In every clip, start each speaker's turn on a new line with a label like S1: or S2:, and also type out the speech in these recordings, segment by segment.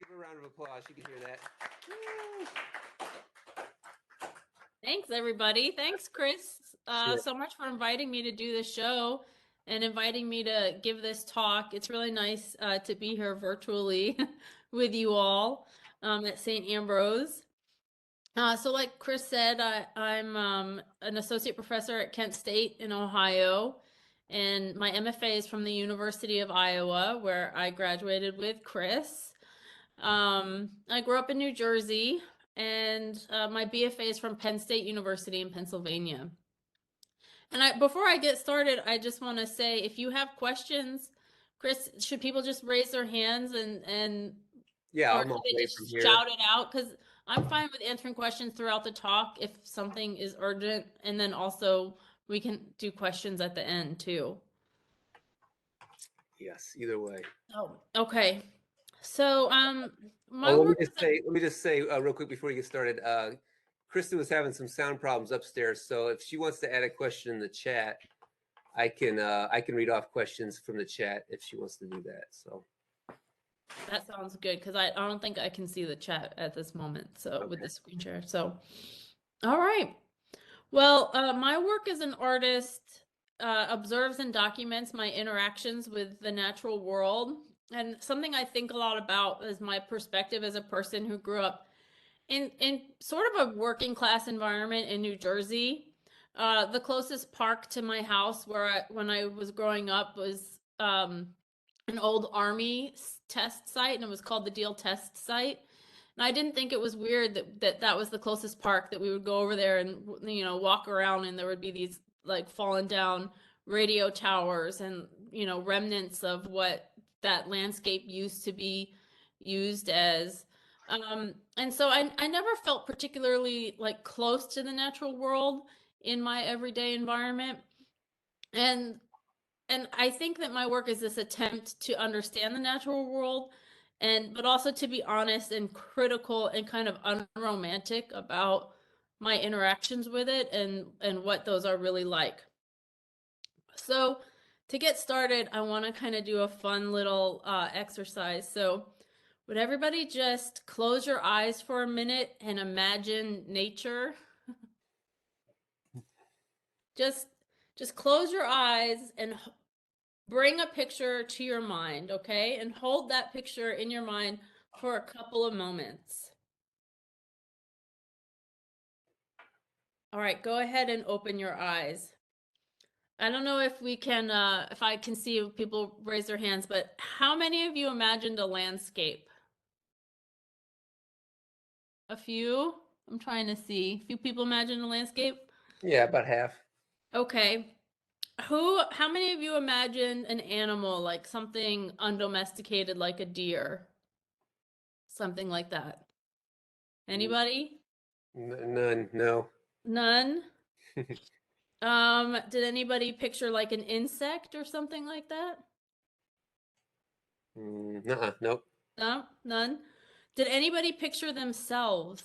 S1: Give her a round of applause. You can hear that. Woo.
S2: Thanks, everybody. Thanks, Chris,
S1: Sure.
S2: so much for inviting me to do this show and inviting me to give this talk. It's really nice to be here virtually with you all at St. Ambrose. So like Chris said, I'm an associate professor at Kent State in Ohio, and my MFA is from the University of Iowa, where I graduated with Chris. I grew up in New Jersey, and my BFA is from Penn State University in Pennsylvania. And before I get started, I just want to say, if you have questions, Chris, should people just raise their hands and
S1: Yeah,
S2: or
S1: I'll
S2: should they
S1: moderate from
S2: just
S1: here.
S2: shout it out? Because I'm fine with answering questions throughout the talk if something is urgent, and then also we can do questions at the end too.
S1: Yes, either way.
S2: Oh, okay. So, my
S1: Oh,
S2: work.
S1: let me just say real quick before you get started. Krista was having some sound problems upstairs, so if she wants to add a question in the chat, I can read off questions from the chat if she wants to do that. So
S2: That sounds good, because I don't think I can see the chat at this moment. So
S1: okay.
S2: with the screen share. So, all right. Well, my work as an artist observes and documents my interactions with the natural world. And something I think a lot about is my perspective as a person who grew up in sort of a working class environment in New Jersey. The closest park to my house when I was growing up was an old army test site, and it was called the Deal Test Site. And I didn't think it was weird that was the closest park, that we would go over there and walk around, and there would be these like fallen down radio towers and remnants of what that landscape used to be used as. And so I never felt particularly like close to the natural world in my everyday environment. And I think that my work is this attempt to understand the natural world, but also to be honest and critical and kind of unromantic about my interactions with it and what those are really like. So to get started, I want to kind of do a fun little exercise. So would everybody just close your eyes for a minute and imagine nature? Just close your eyes and bring a picture to your mind, okay? And hold that picture in your mind for a couple of moments. All right, go ahead and open your eyes. I don't know if if I can see people raise their hands, but how many of you imagined a landscape? A few? I'm trying to see. A few people imagined a landscape?
S1: Yeah, about half.
S2: Okay. How many of you imagined an animal, like something undomesticated, like a deer? Something like that. Anybody?
S1: None. No.
S2: None? Did anybody picture like an insect or something like that?
S1: Nope.
S2: No, none. Did anybody picture themselves?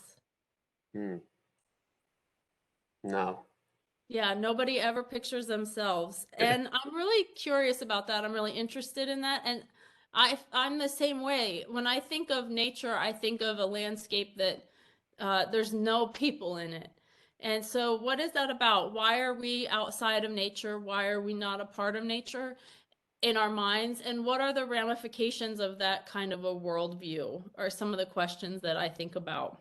S1: No.
S2: Yeah, nobody ever pictures themselves. And I'm really curious about that. I'm really interested in that. And I'm the same way. When I think of nature, I think of a landscape that there's no people in it. And so, what is that about? Why are we outside of nature? Why are we not a part of nature in our minds? And what are the ramifications of that kind of a worldview? Are some of the questions that I think about.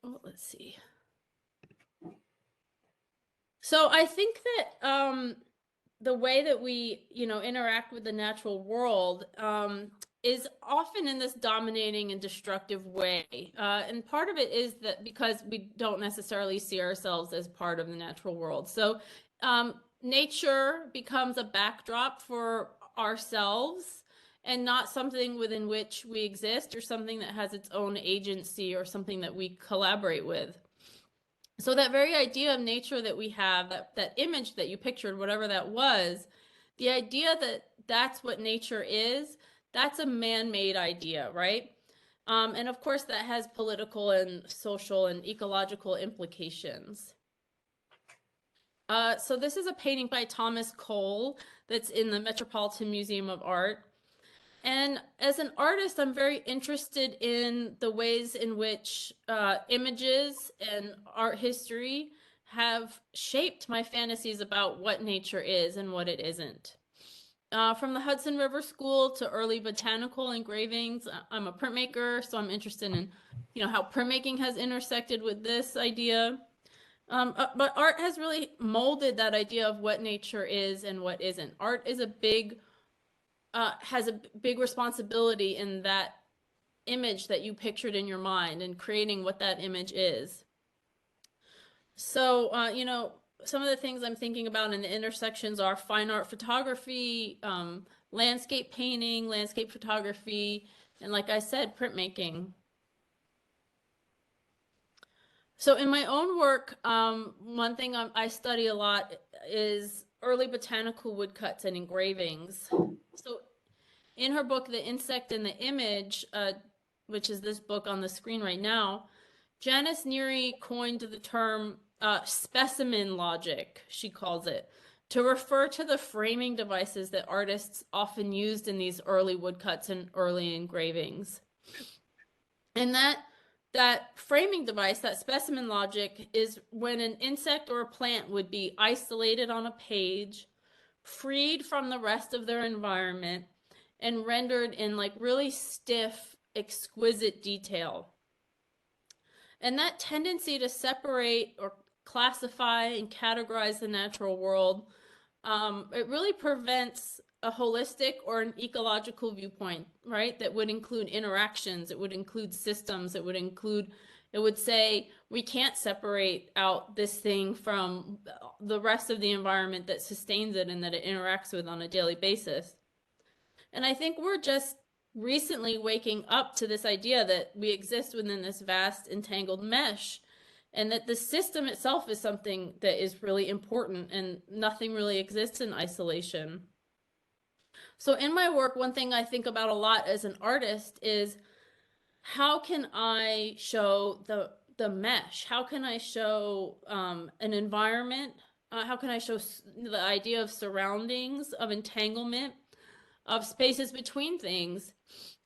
S2: Oh, let's see. So I think that the way that we, interact with the natural world is often in this dominating and destructive way. And part of it is that because we don't necessarily see ourselves as part of the natural world. So nature becomes a backdrop for ourselves and not something within which we exist or something that has its own agency or something that we collaborate with. So that very idea of nature that we have, that image that you pictured, whatever that was, the idea that that's what nature is, that's a man-made idea, right? And of course, that has political and social and ecological implications. So this is a painting by Thomas Cole that's in the Metropolitan Museum of Art. And as an artist, I'm very interested in the ways in which images and art history have shaped my fantasies about what nature is and what it isn't. From the Hudson River School to early botanical engravings, I'm a printmaker, so I'm interested in, how printmaking has intersected with this idea. But art has really molded that idea of what nature is and what isn't. Art is has a big responsibility in that image that you pictured in your mind and creating what that image is. So, some of the things I'm thinking about in the intersections are fine art photography, landscape painting, landscape photography, and like I said, printmaking. So in my own work, one thing I study a lot is early botanical woodcuts and engravings. So in her book, The Insect and the Image, which is this book on the screen right now, Janice Neary coined the term specimen logic, she calls it, to refer to the framing devices that artists often used in these early woodcuts and early engravings. And that framing device, that specimen logic, is when an insect or a plant would be isolated on a page, freed from the rest of their environment, and rendered in like really stiff, exquisite detail. And that tendency to separate or classify and categorize the natural world, it really prevents a holistic or an ecological viewpoint, right? That would include interactions, it would include systems, it would say we can't separate out this thing from the rest of the environment that sustains it and that it interacts with on a daily basis. And I think we're just recently waking up to this idea that we exist within this vast entangled mesh, and that the system itself is something that is really important and nothing really exists in isolation. So in my work, one thing I think about a lot as an artist is how can I show the mesh? How can I show an environment? How can I show the idea of surroundings, of entanglement, of spaces between things,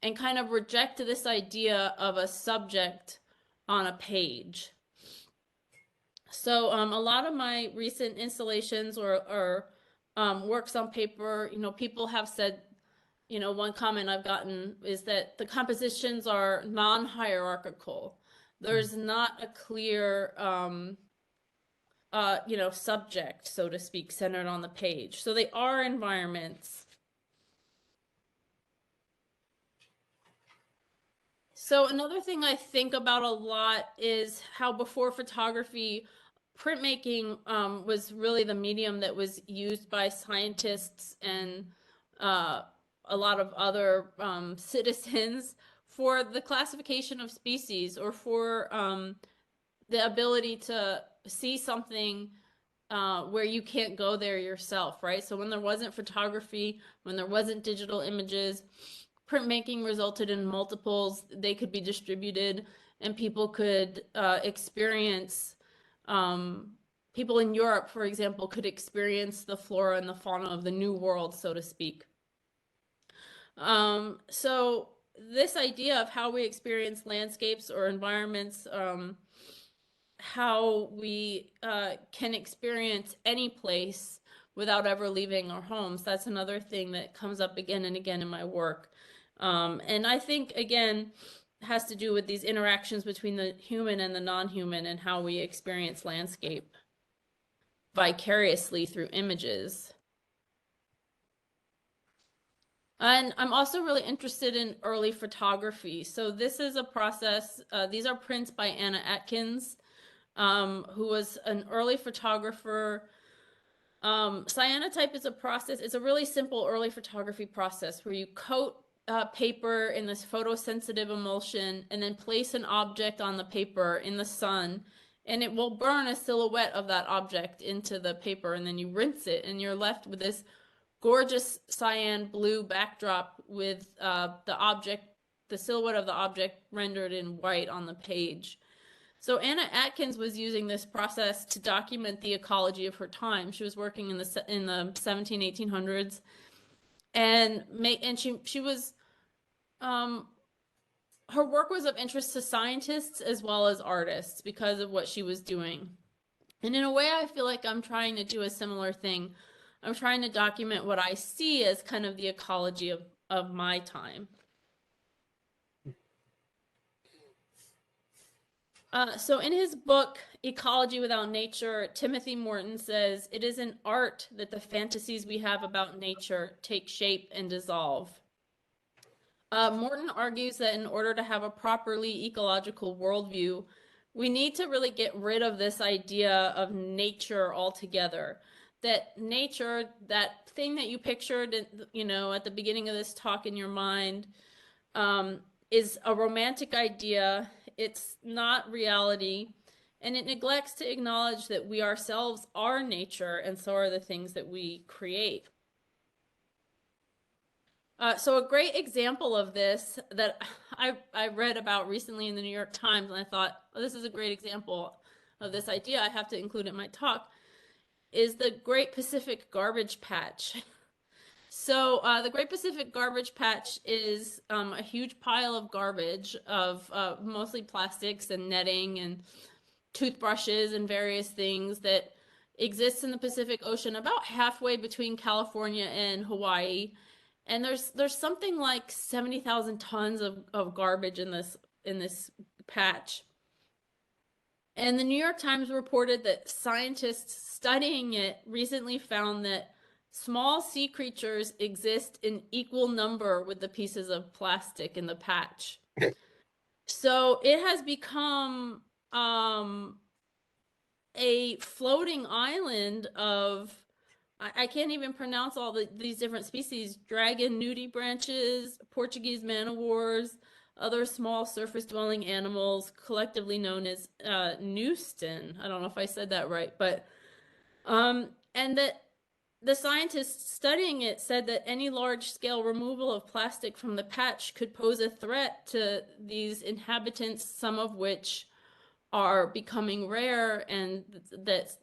S2: and kind of reject this idea of a subject on a page? So a lot of my recent installations or works on paper, people have said, one comment I've gotten is that the compositions are non-hierarchical. There's not a clear, subject, so to speak, centered on the page. So they are environments. So another thing I think about a lot is how before photography, printmaking was really the medium that was used by scientists and a lot of other citizens for the classification of species or for the ability to see something where you can't go there yourself, right? So when there wasn't photography, when there wasn't digital images, printmaking resulted in multiples. They could be distributed and people could experience, people in Europe, for example, could experience the flora and the fauna of the New World, so to speak. So this idea of how we experience landscapes or environments, how we can experience any place without ever leaving our homes, that's another thing that comes up again and again in my work. And I think, again, has to do with these interactions between the human and the non-human and how we experience landscape vicariously through images. And I'm also really interested in early photography. So this is a process, these are prints by Anna Atkins, who was an early photographer. Cyanotype is a process, it's a really simple early photography process where you coat paper in this photosensitive emulsion and then place an object on the paper in the sun, and it will burn a silhouette of that object into the paper, and then you rinse it and you're left with this gorgeous cyan blue backdrop with the silhouette of the object rendered in white on the page. So Anna Atkins was using this process to document the ecology of her time. She was working in the 17, 1800s, and she was her work was of interest to scientists as well as artists because of what she was doing. And in a way, I feel like I'm trying to do a similar thing. I'm trying to document what I see as kind of the ecology of my time. So in his book, Ecology Without Nature, Timothy Morton says, "It is in art that the fantasies we have about nature take shape and dissolve." Morton argues that in order to have a properly ecological worldview, we need to really get rid of this idea of nature altogether. That nature, that thing that you pictured, at the beginning of this talk in your mind, is a romantic idea. It's not reality, and it neglects to acknowledge that we ourselves are nature, and so are the things that we create. So a great example of this that I read about recently in the New York Times, and I thought, oh, this is a great example of this idea, I have to include it in my talk, is the Great Pacific Garbage Patch. So the Great Pacific Garbage Patch is a huge pile of garbage of mostly plastics and netting and toothbrushes and various things that exists in the Pacific Ocean about halfway between California and Hawaii. And there's something like 70,000 tons of garbage in this patch. And the New York Times reported that scientists studying it recently found that small sea creatures exist in equal number with the pieces of plastic in the patch. So it has become a floating island of, I can't even pronounce all these different species: dragon nudibranches, Portuguese man-o'-wars, other small surface-dwelling animals, collectively known as Newston. I don't know if I said that right, but and that the scientists studying it said that any large-scale removal of plastic from the patch could pose a threat to these inhabitants, some of which are becoming rare, and that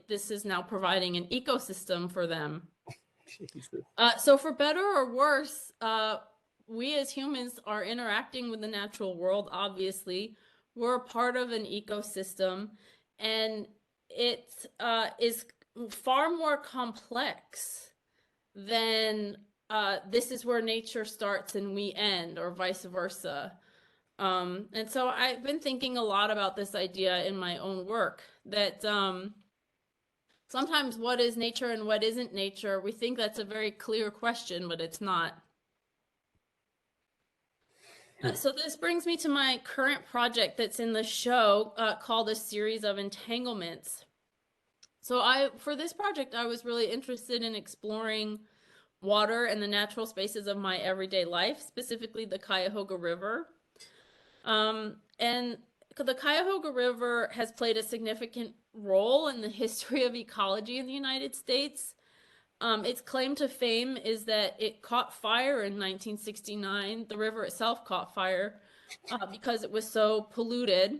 S2: this is now providing an ecosystem for them. So for better or worse, we as humans are interacting with the natural world, obviously. We're a part of an ecosystem, and it is far more complex than this is where nature starts and we end, or vice versa. And so I've been thinking a lot about this idea in my own work, that sometimes what is nature and what isn't nature, we think that's a very clear question, but it's not. So this brings me to my current project that's in the show called A Series of Entanglements. So for this project, I was really interested in exploring water and the natural spaces of my everyday life, specifically the Cuyahoga River. And the Cuyahoga River has played a significant role in the history of ecology in the United States. Its claim to fame is that it caught fire in 1969. The river itself caught fire because it was so polluted.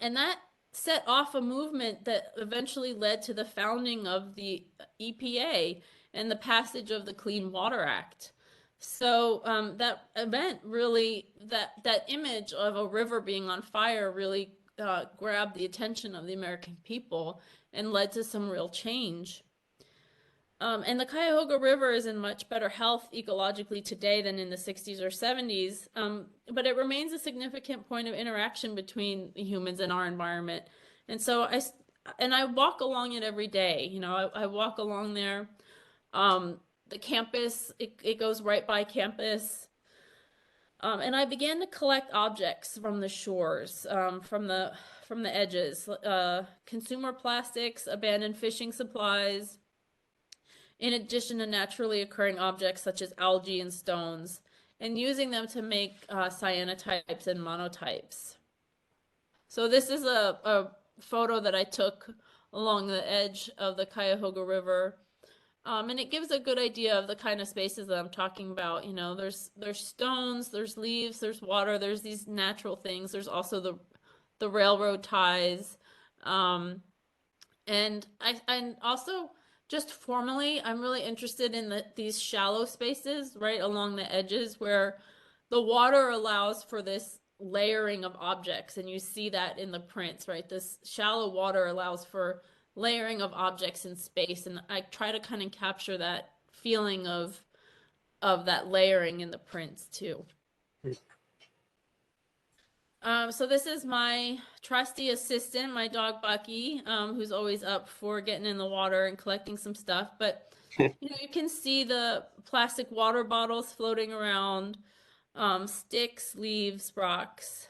S2: And that set off a movement that eventually led to the founding of the EPA and the passage of the Clean Water Act. So that event really, that image of a river being on fire really grabbed the attention of the American people and led to some real change. And the Cuyahoga River is in much better health ecologically today than in the 60s or 70s, but it remains a significant point of interaction between humans and our environment. And so I walk along it every day. I walk along there. The campus, it goes right by campus. And I began to collect objects from the shores, from the edges, consumer plastics, abandoned fishing supplies, in addition to naturally occurring objects such as algae and stones, and using them to make cyanotypes and monotypes. So this is a photo that I took along the edge of the Cuyahoga River. And it gives a good idea of the kind of spaces that I'm talking about. There's stones, there's leaves, there's water, there's these natural things. There's also the railroad ties. And also just formally, I'm really interested in these shallow spaces right along the edges where the water allows for this layering of objects. And you see that in the prints, right? This shallow water allows for layering of objects in space. And I try to kind of capture that feeling of that layering in the prints too. So this is my trusty assistant, my dog Bucky, who's always up for getting in the water and collecting some stuff. But you can see the plastic water bottles floating around, sticks, leaves, rocks.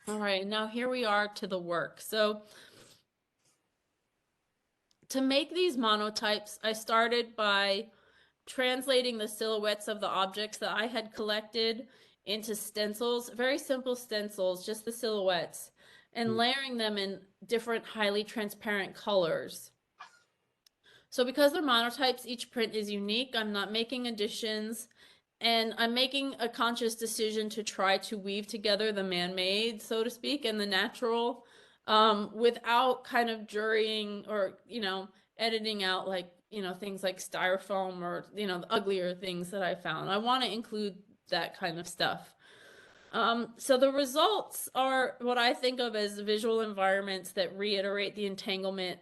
S2: All right, now here we are to the work. So to make these monotypes, I started by translating the silhouettes of the objects that I had collected into stencils, very simple stencils, just the silhouettes, and layering them in different highly transparent colors. So because they're monotypes, each print is unique. I'm not making additions, and I'm making a conscious decision to try to weave together the man-made, so to speak, and the natural, without kind of jurying or, editing out like, things like styrofoam or, the uglier things that I found. I want to include that kind of stuff. So the results are what I think of as visual environments that reiterate the entanglement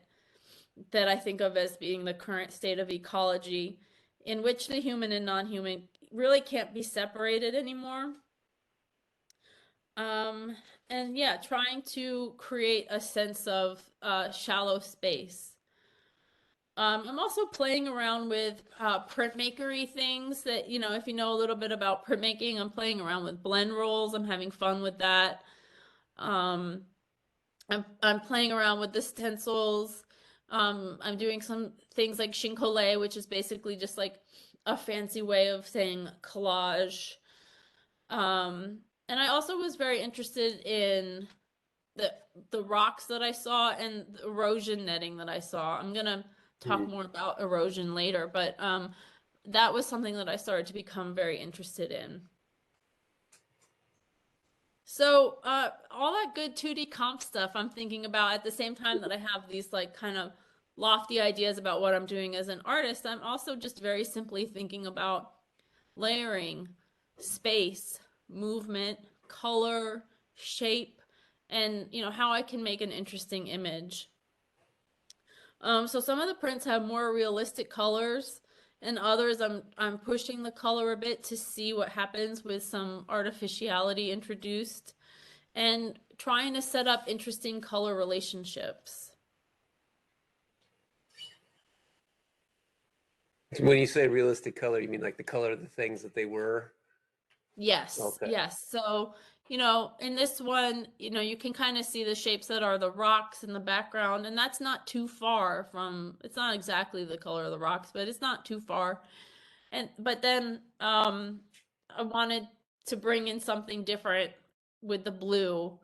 S2: that I think of as being the current state of ecology, in which the human and non-human really can't be separated anymore. And yeah, trying to create a sense of shallow space. I'm also playing around with printmaker-y things that, if you know a little bit about printmaking, I'm playing around with blend rolls. I'm having fun with that. I'm playing around with the stencils. I'm doing some things like chinkole, which is basically just like a fancy way of saying collage. And I also was very interested in the rocks that I saw and the erosion netting that I saw. I'm gonna talk more about erosion later, but that was something that I started to become very interested in. So all that good 2D comp stuff I'm thinking about at the same time that I have these like kind of lofty ideas about what I'm doing as an artist, I'm also just very simply thinking about layering, space, movement, color, shape, and how I can make an interesting image. So some of the prints have more realistic colors, and others I'm pushing the color a bit to see what happens with some artificiality introduced, and trying to set up interesting color relationships.
S1: When you say realistic color, you mean like the color of the things that they were?
S2: Yes,
S1: Okay.
S2: yes. So, in this one, you can kind of see the shapes that are the rocks in the background, and that's not too far from, it's not exactly the color of the rocks, but it's not too far. But then I wanted to bring in something different with the blue,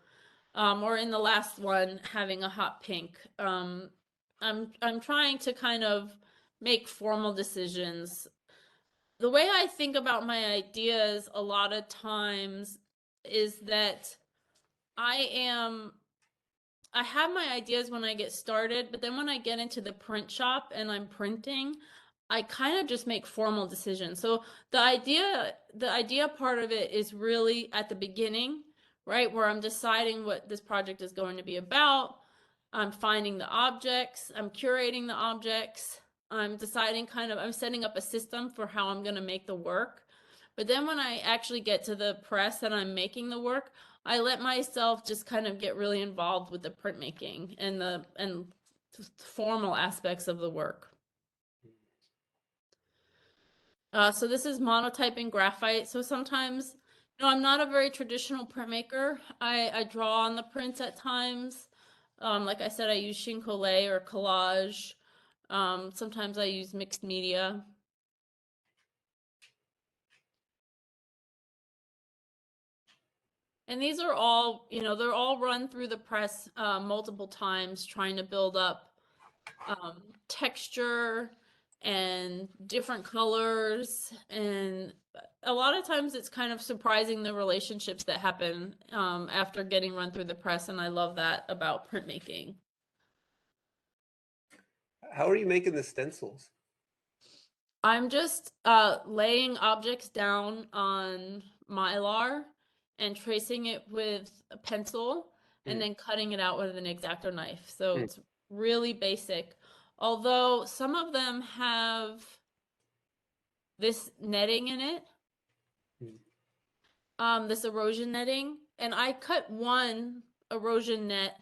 S2: or in the last one, having a hot pink. I'm trying to kind of make formal decisions. The way I think about my ideas a lot of times is that I have my ideas when I get started, but then when I get into the print shop and I'm printing, I kind of just make formal decisions. So the idea part of it is really at the beginning, right? Where I'm deciding what this project is going to be about. I'm finding the objects, I'm curating the objects, I'm deciding I'm setting up a system for how I'm going to make the work. But then when I actually get to the press and I'm making the work, I let myself just kind of get really involved with the printmaking and the formal aspects of the work. So this is monotyping graphite. So sometimes, I'm not a very traditional printmaker. I draw on the prints at times. Like I said, I use chinkole or collage. Sometimes I use mixed media. And these are all, they're all run through the press multiple times, trying to build up texture and different colors and a lot of times it's kind of surprising the relationships that happen after getting run through the press, and I love that about printmaking.
S1: How are you making the stencils?
S2: I'm just laying objects down on Mylar and tracing it with a pencil and
S1: Mm,
S2: then cutting it out with an X-Acto knife. So
S1: mm,
S2: it's really basic. Although some of them have this netting in it,
S1: mm.
S2: this erosion netting, and I cut one erosion net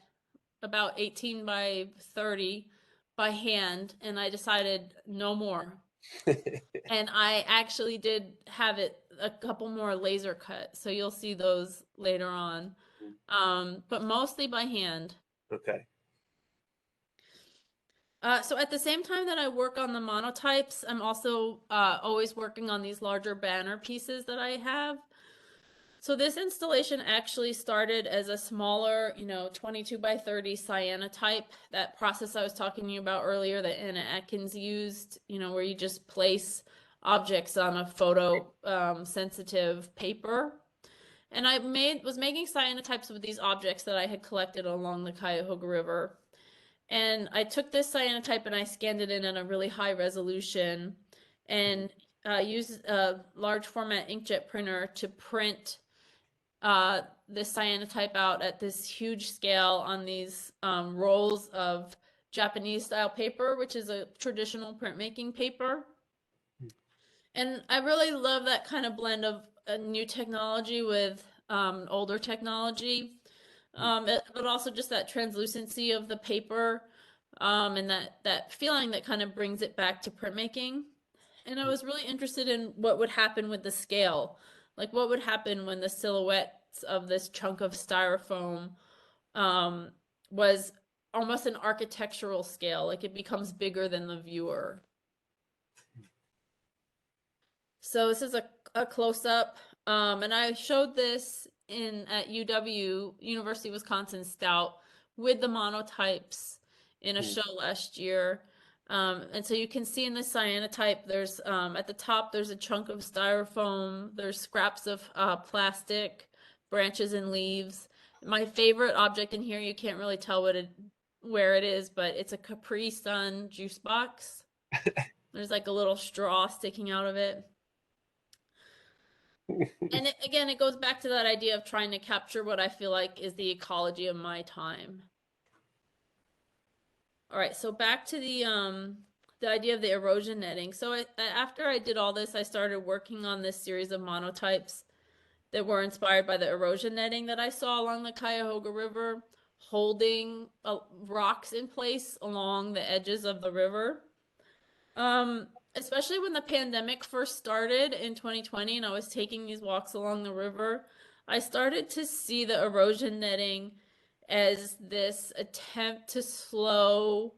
S2: about 18 by 30 by hand, and I decided no more. And I actually did have it a couple more laser cut, so you'll see those later on. But mostly by hand.
S1: Okay.
S2: So at the same time that I work on the monotypes, I'm also always working on these larger banner pieces that I have. So this installation actually started as a smaller, 22 by 30 cyanotype, that process I was talking to you about earlier that Anna Atkins used, where you just place objects on a photo sensitive paper. And I was making cyanotypes with these objects that I had collected along the Cuyahoga River. And I took this cyanotype and I scanned it in at a really high resolution and used a large format inkjet printer to print this cyanotype out at this huge scale on these rolls of Japanese style paper, which is a traditional printmaking paper. And I really love that kind of blend of a new technology with older technology, but also just that translucency of the paper, and that feeling that kind of brings it back to printmaking. And I was really interested in what would happen with the scale. Like what would happen when the silhouettes of this chunk of styrofoam was almost an architectural scale, like it becomes bigger than the viewer. So this is a close-up, and I showed this at UW, University of Wisconsin Stout, with the monotypes in a show last year. And so you can see in the cyanotype, there's at the top, there's a chunk of styrofoam, there's scraps of plastic, branches and leaves. My favorite object in here, you can't really tell where it is, but it's a Capri Sun juice box. There's like a little straw sticking out of it. And again, it goes back to that idea of trying to capture what I feel like is the ecology of my time. All right, so back to the idea of the erosion netting. So after I did all this, I started working on this series of monotypes that were inspired by the erosion netting that I saw along the Cuyahoga River, holding rocks in place along the edges of the river. Especially when the pandemic first started in 2020 and I was taking these walks along the river, I started to see the erosion netting as this attempt to slow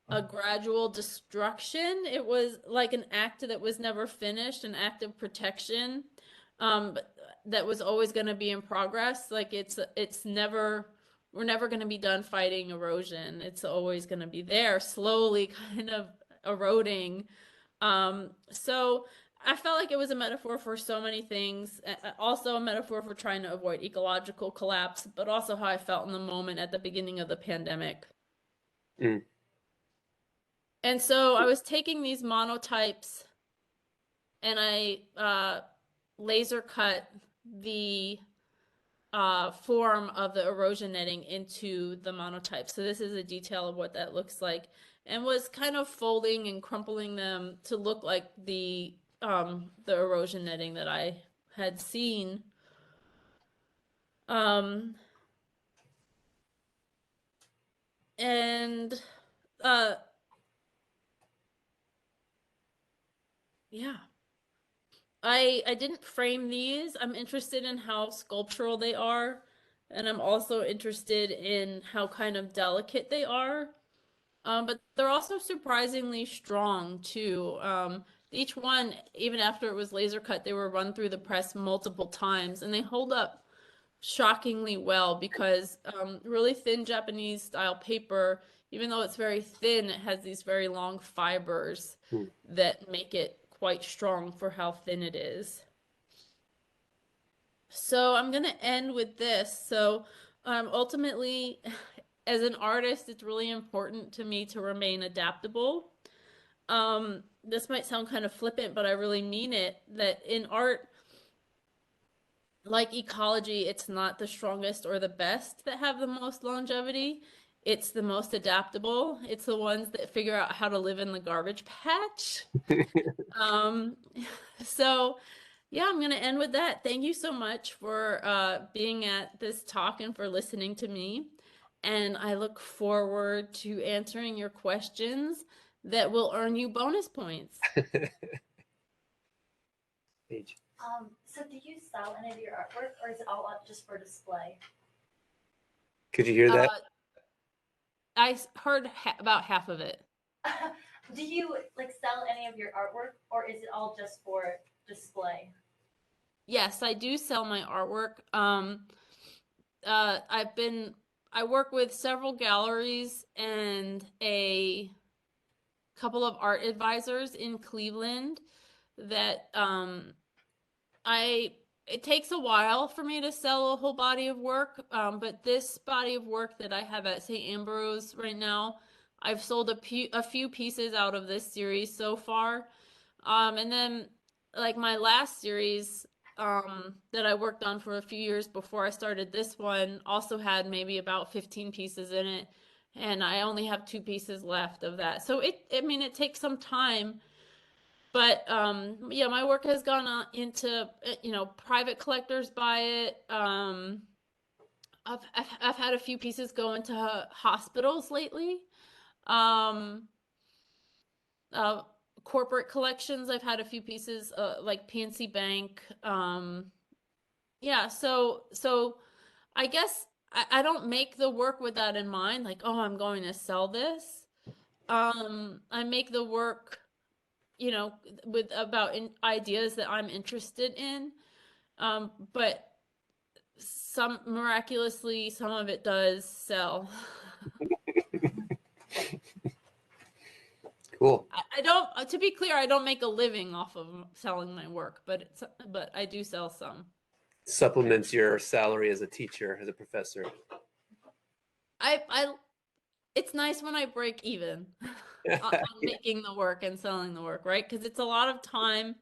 S2: a gradual destruction. It was like an act that was never finished, an act of protection, but that was always going to be in progress. Like we're never going to be done fighting erosion. It's always going to be there, slowly kind of eroding. So I felt like it was a metaphor for so many things, also a metaphor for trying to avoid ecological collapse, but also how I felt in the moment at the beginning of the pandemic.
S1: Mm.
S2: And so I was taking these monotypes and I laser cut the form of the erosion netting into the monotype. So this is a detail of what that looks like, and was kind of folding and crumpling them to look like the erosion netting that I had seen. And yeah. I didn't frame these. I'm interested in how sculptural they are, and I'm also interested in how kind of delicate they are. But they're also surprisingly strong too. Each one, even after it was laser cut, they were run through the press multiple times, and they hold up shockingly well because really thin Japanese style paper, even though it's very thin, it has these very long fibers
S1: Mm.
S2: that make it quite strong for how thin it is. So I'm going to end with this. So ultimately, as an artist, it's really important to me to remain adaptable. This might sound kind of flippant, but I really mean it, that in art, like ecology, it's not the strongest or the best that have the most longevity. It's the most adaptable. It's the ones that figure out how to live in the garbage patch. Um, so yeah, I'm gonna end with that. Thank you so much for being at this talk and for listening to me. And I look forward to answering your questions that will earn you bonus points.
S1: Paige.
S3: So do you sell any of your artwork, or is it all up just for display?
S1: Could you hear that?
S2: Heard about half of it.
S3: Do you like sell any of your artwork, or is it all just for display?
S2: Yes, I do sell my artwork. I work with several galleries and a couple of art advisors in Cleveland that it takes a while for me to sell a whole body of work, but this body of work that I have at St Ambrose right now, I've sold a few pieces out of this series so far. And then like my last series that I worked on for a few years before I started this one also had maybe about 15 pieces in it, and I only have 2 pieces left of that. So I mean, it takes some time, but yeah, my work has gone on into, private collectors buy it. I've had a few pieces go into hospitals lately. Um, uh, Corporate collections, I've had a few pieces, like PNC Bank. Yeah, so I guess I don't make the work with that in mind, like, oh, I'm going to sell this. I make the work, with about ideas that I'm interested in. But miraculously, some of it does sell.
S1: Cool.
S2: I don't, to be clear, I don't make a living off of selling my work, but I do sell some.
S1: Supplements your salary as a teacher, as a professor.
S2: I it's nice when I break even on making the work and selling the work, right? Because it's a lot of time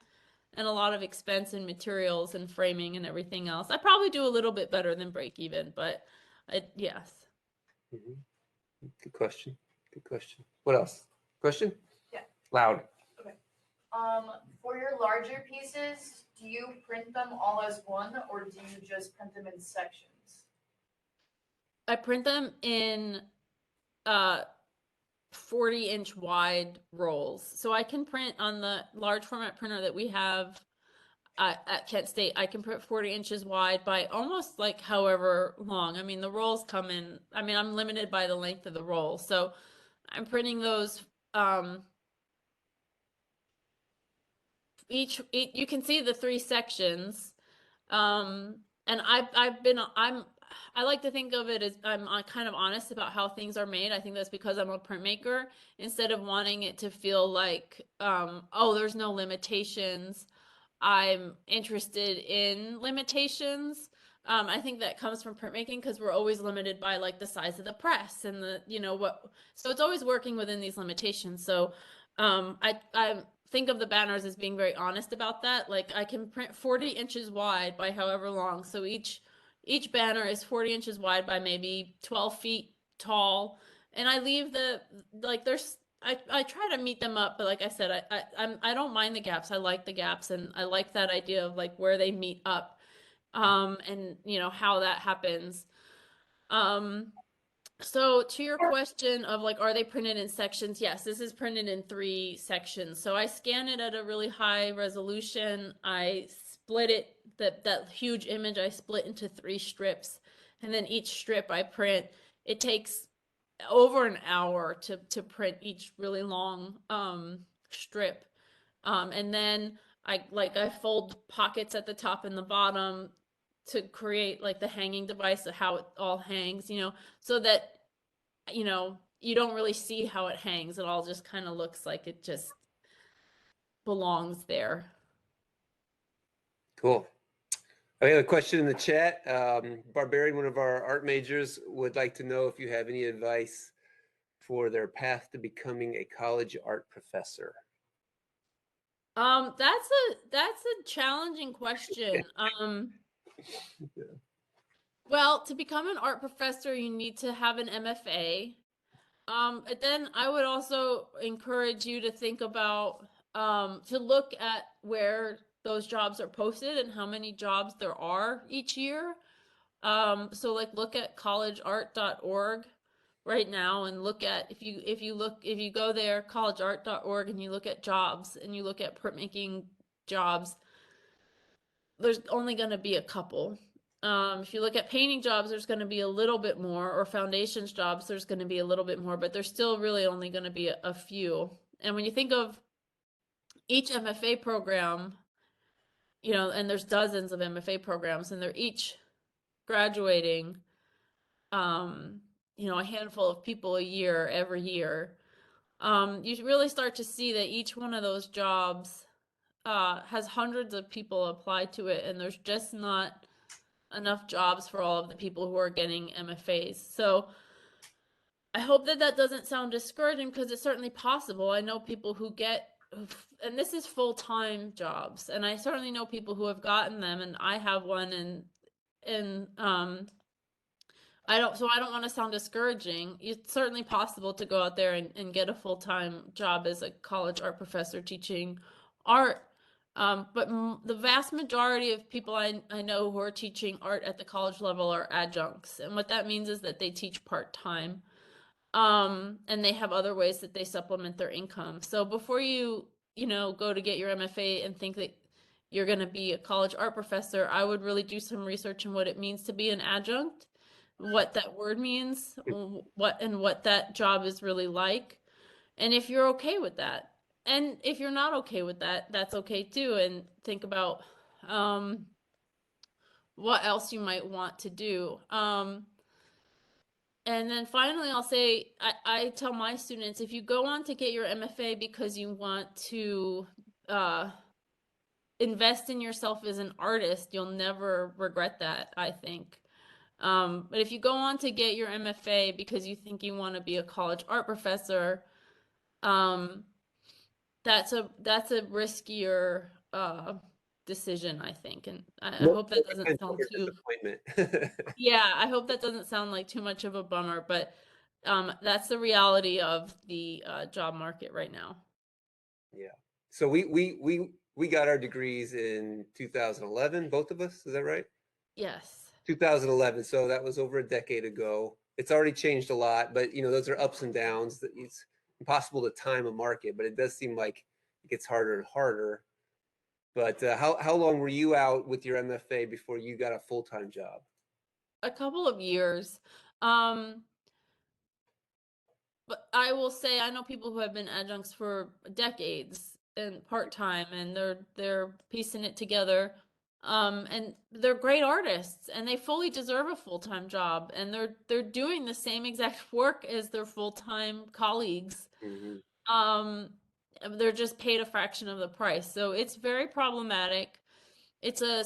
S2: and a lot of expense and materials and framing and everything else. I probably do a little bit better than break even, but yes.
S1: Mhm. Good question. Good question. What else? Question?
S3: Yeah.
S1: Loud.
S3: Okay. For your larger pieces, do you print them all as one, or do you just print them in sections?
S2: I print them in 40-inch wide rolls. So I can print on the large format printer that we have at Kent State. I can print 40 inches wide by almost like however long. I mean, the rolls come in, I mean, I'm limited by the length of the roll. So I'm printing those, each you can see the 3 sections. And I like to think of it as I'm kind of honest about how things are made. I think that's because I'm a printmaker, instead of wanting it to feel like, oh, there's no limitations. I'm interested in limitations. I think that comes from printmaking because we're always limited by like the size of the press and so it's always working within these limitations. So I think of the banners as being very honest about that. Like I can print 40 inches wide by however long. So each banner is 40 inches wide by maybe 12 feet tall. And I leave I try to meet them up, but like I said, I don't mind the gaps. I like the gaps, and I like that idea of like where they meet up, and how that happens. Um, so to your question of like, are they printed in sections? Yes, this is printed in 3 sections. So I scan it at a really high resolution. I split it, that huge image, I split into 3 strips, and then each strip I print. It takes over an hour to print each really long strip. And then I fold pockets at the top and the bottom to create like the hanging device of how it all hangs, so that you don't really see how it hangs. It all just kind of looks like it just belongs there.
S1: Cool. I have a question in the chat. Barbarian, one of our art majors, would like to know if you have any advice for their path to becoming a college art professor.
S2: That's a challenging question. Well, to become an art professor, you need to have an MFA. And then I would also encourage you to think about to look at where those jobs are posted and how many jobs there are each year. So like look at collegeart.org right now and look at if you go there collegeart.org and you look at jobs and you look at printmaking jobs, there's only going to be a couple. If you look at painting jobs, there's going to be a little bit more, or foundations jobs, there's going to be a little bit more, but there's still really only going to be a few. And when you think of each MFA program, you know, and there's dozens of MFA programs, and they're each graduating, you know, a handful of people a year every year. You really start to see that each one of those jobs has hundreds of people apply to it, and there's just not enough jobs for all of the people who are getting MFAs. So I hope that that doesn't sound discouraging, because it's certainly possible. I know people who get, and this is full-time jobs, and I certainly know people who have gotten them, and I have one, and I don't want to sound discouraging. It's certainly possible to go out there and get a full-time job as a college art professor teaching art. But the vast majority of people I know who are teaching art at the college level are adjuncts. And what that means is that they teach part-time. And they have other ways that they supplement their income. So before you go to get your MFA and think that you're going to be a college art professor, I would really do some research on what it means to be an adjunct, what that word means, what that job is really like, and if you're okay with that. And if you're not okay with that, that's okay too. And think about what else you might want to do. And then finally, I'll say, I tell my students, if you go on to get your MFA because you want to invest in yourself as an artist, you'll never regret that, I think. But if you go on to get your MFA because you think you want to be a college art professor, that's a riskier decision, I think. And I hope that doesn't sound too
S1: disappointment.
S2: Yeah, I hope that doesn't sound like too much of a bummer, but that's the reality of the job market right now.
S1: Yeah. So we got our degrees in 2011, both of us. Is that right?
S2: Yes.
S1: 2011. So that was over a decade ago. It's already changed a lot, but those are ups and downs. It's impossible to time a market, but it does seem like it gets harder and harder. But how long were you out with your MFA before you got a full-time job?
S2: A couple of years. But I will say I know people who have been adjuncts for decades and part-time, and they're piecing it together. And they're great artists, and they fully deserve a full-time job, and they're doing the same exact work as their full-time colleagues.
S1: Mm-hmm.
S2: They're just paid a fraction of the price. So it's very problematic. It's a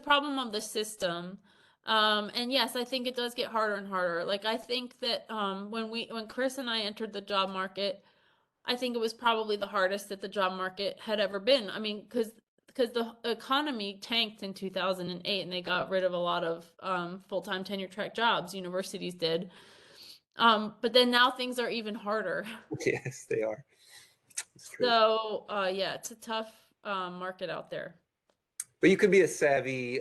S2: problem of the system. And yes, I think it does get harder and harder. Like, I think that when Chris and I entered the job market, I think it was probably the hardest that the job market had ever been. I mean, because the economy tanked in 2008, and they got rid of a lot of full-time tenure track jobs. Universities did. But then now things are even harder.
S1: Yes, they are.
S2: So yeah, it's a tough market out there.
S1: But you could be a savvy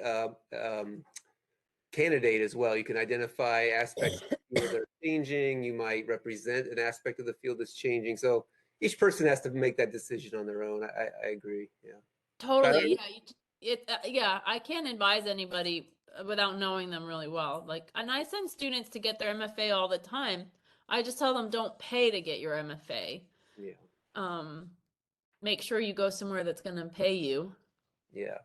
S1: candidate as well. You can identify aspects of the field that are changing. You might represent an aspect of the field that's changing. So each person has to make that decision on their own. I agree. Yeah.
S2: Totally. Yeah. I can't advise anybody without knowing them really well. Like, and I send students to get their MFA all the time. I just tell them, don't pay to get your MFA.
S1: Yeah.
S2: Make sure you go somewhere that's going to pay you.
S1: Yeah.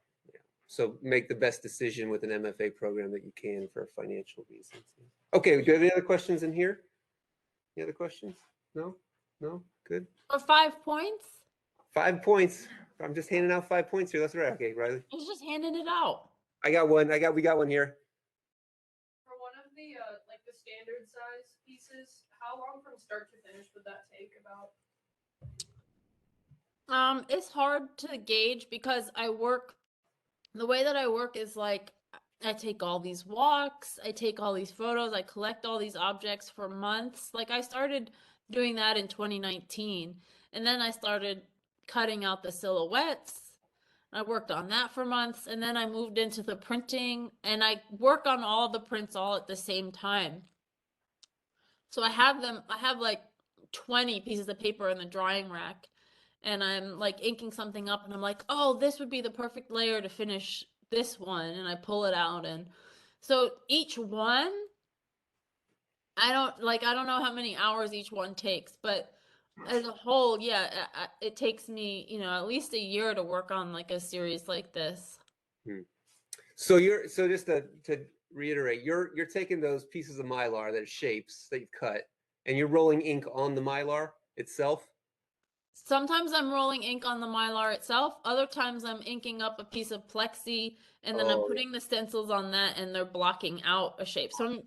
S1: So make the best decision with an MFA program that you can for financial reasons. Okay, do you have any other questions in here? Any other questions? No? Good.
S2: For 5 points?
S1: 5 points. I'm just handing out 5 points here. That's right. Okay, Riley.
S2: I was just handing it out.
S1: I got one. We got one here.
S4: For one of the like the standard size pieces, how long from start to finish would that take about?
S2: It's hard to gauge because the way that I work is like I take all these walks, I take all these photos, I collect all these objects for months. Like I started doing that in 2019, and then I started cutting out the silhouettes. I worked on that for months, and then I moved into the printing, and I work on all the prints all at the same time. So I have like 20 pieces of paper in the drying rack, and I'm like inking something up, and I'm like, oh, this would be the perfect layer to finish this one, and I pull it out. And so each one, I don't know how many hours each one takes, but as a whole, yeah, it takes me, at least a year to work on like a series like this.
S1: So just to reiterate, you're taking those pieces of Mylar, that shapes that you've cut, and you're rolling ink on the Mylar itself?
S2: Sometimes I'm rolling ink on the Mylar itself. Other times I'm inking up a piece of plexi, and then I'm putting the stencils on that, and they're blocking out a shape. So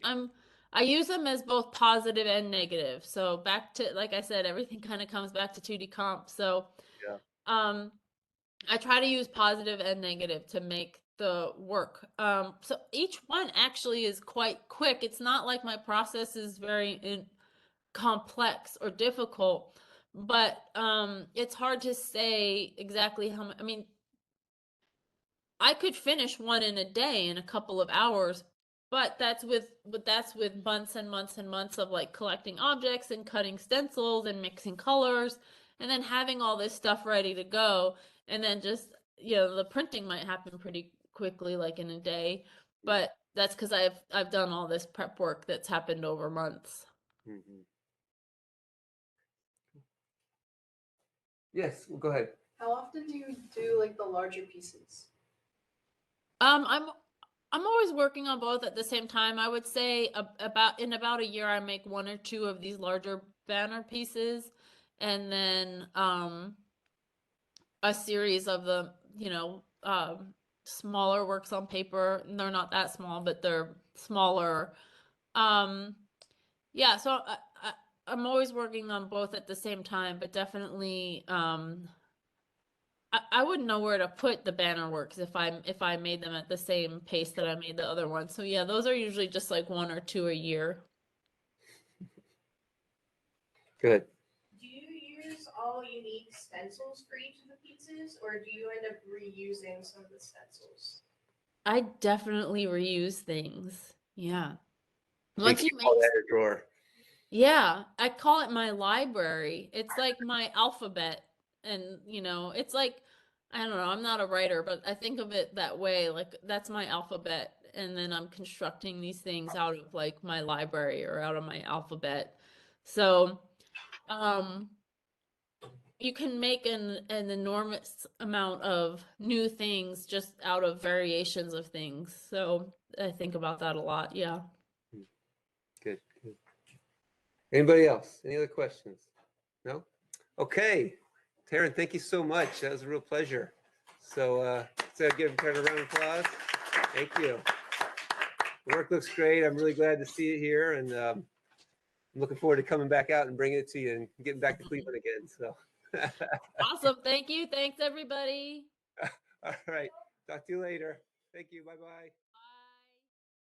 S2: I use them as both positive and negative. So back to, like I said, everything kind of comes back to 2D comp. So
S1: Yeah.
S2: I try to use positive and negative to make the work. So each one actually is quite quick. It's not like my process is very complex or difficult, but it's hard to say exactly how much. I mean, I could finish one in a day in a couple of hours, but that's with months and months and months of like collecting objects and cutting stencils and mixing colors, and then having all this stuff ready to go, and then just the printing might happen pretty quickly, like in a day, but that's because I've done all this prep work that's happened over months.
S1: Mm-hmm. Yes, well, go ahead.
S4: How often do you do like the larger pieces?
S2: I'm always working on both at the same time. I would say about a year I make one or two of these larger banner pieces, and then a series of the smaller works on paper. They're not that small, but they're smaller. Yeah, so I'm always working on both at the same time, but definitely I wouldn't know where to put the banner works if I made them at the same pace that I made the other ones. So yeah, those are usually just like one or two a year.
S1: Good.
S5: Do you use all unique stencils for each of the pieces, or do you end up reusing some of the stencils?
S2: I definitely reuse things. Yeah.
S1: You
S2: Once you
S1: keep all
S2: make,
S1: that in a drawer.
S2: yeah, I call it my library. It's like my alphabet, and it's like, I don't know, I'm not a writer, but I think of it that way. Like that's my alphabet, and then I'm constructing these things out of like my library or out of my alphabet. So, you can make an enormous amount of new things just out of variations of things. So I think about that a lot. Yeah.
S1: Good. Anybody else? Any other questions? No? Okay. Taryn, thank you so much. That was a real pleasure. So give Taryn a round of applause. Thank you. The work looks great. I'm really glad to see it here, and I'm looking forward to coming back out and bringing it to you and getting back to Cleveland again. So
S2: Awesome. Thank you. Thanks, everybody.
S1: all right. Talk to you later. Thank you. Bye-bye.